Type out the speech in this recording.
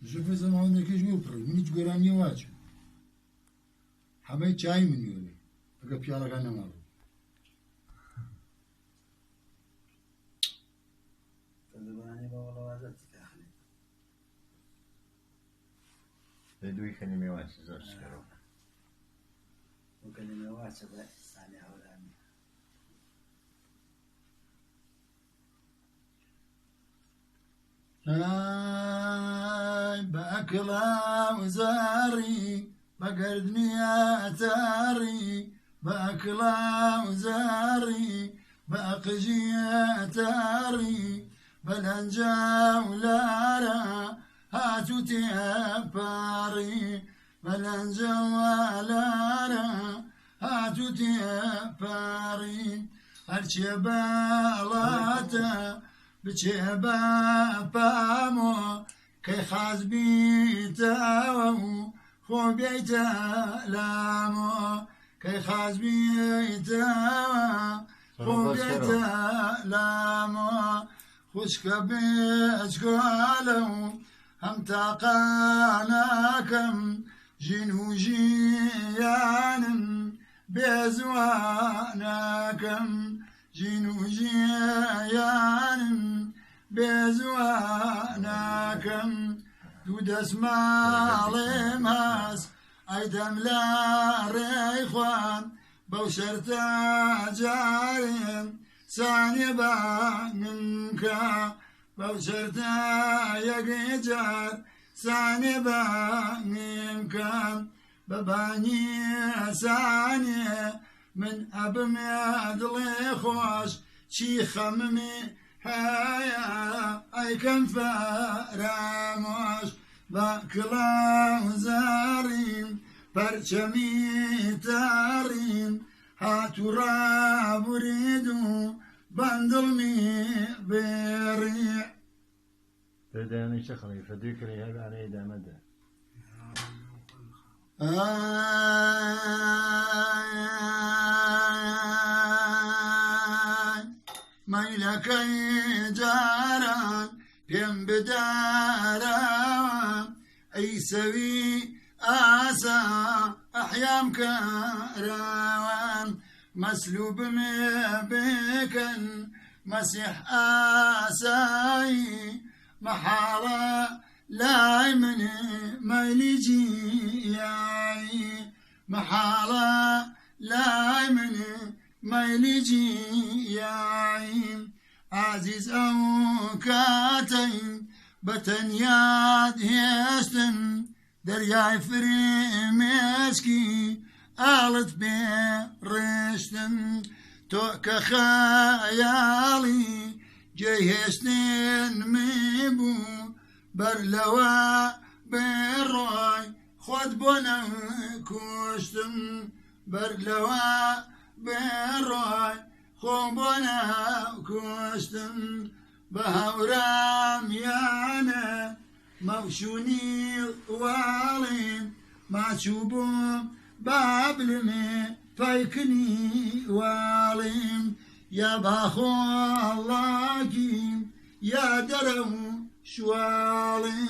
شوف زمان كيش يوبر منيش قراني واجب حماي شاي من يولي بقى بيالا كان مارو تدباني بولا وازت تاخلي بدوي كلمة واسع زوج كرو وكلمة واسع بس عليها ولا أمي بأكلا وزاري بقردني أتاري بأكلا وزاري بأقجي أتاري بلنجا ولارا هاتو تيباري بلنجا ولارا هاتو تيباري هرشي بالاتا بچێبە پامۆ کەی خاز بیتەوە و خۆ بێیتە لامۆ کەی خاز بیتەوە خۆ بێیتە لامۆ خوشکە بێچکۆلە و هەم تاقانەکەم ژین و ژیانم بێزوانەکەم ژین و ژیانم بێزوانەکەم دوو دەسماڵێم هەست ئەیدەم لە ڕێی خوان بەو شەرتە جارێم سانێ بانم کە بەو شەرتە یەکێ جار سانێ بانم کە بەبانی سانێ من ئەبمێ دڵێ خۆش چی خەممی هەیە ئەیکەم فەرامۆش بە کڵاو زاریم پەرچەمی تاریم هاتوو ڕابورید و بەندڵمی بێڕی بدأني شخلي فديك لي هذا عليه دامده مەیلەکەی جاران پێم بدارەوە ئەی سەوی ئاسا ئەحیام کەراوە مەسلوبمێ بکەن مەسیح ئاسایی مەحاڵە لای منێ مەیلی جیایی مەحاڵە لای منێ مەیلی جیایی عزیز ئەو کاتەی بەتەنیات هێشتن دەریای فرێمێشکی ئاڵت بێ ڕێشتن تۆ کە خەیاڵی جێهێشتن میبوو بەر لەوە بێڕۆی خۆت بۆ نەکوشتم بەر لەوە بێڕۆی خۆ بۆ نەکوشتم بە هەورامیانە مەوشونی واڵیم ماچوو بووم بابلمێ پایکنی واڵیم یا باخۆڵاکیم یا دەرە و شواڵێ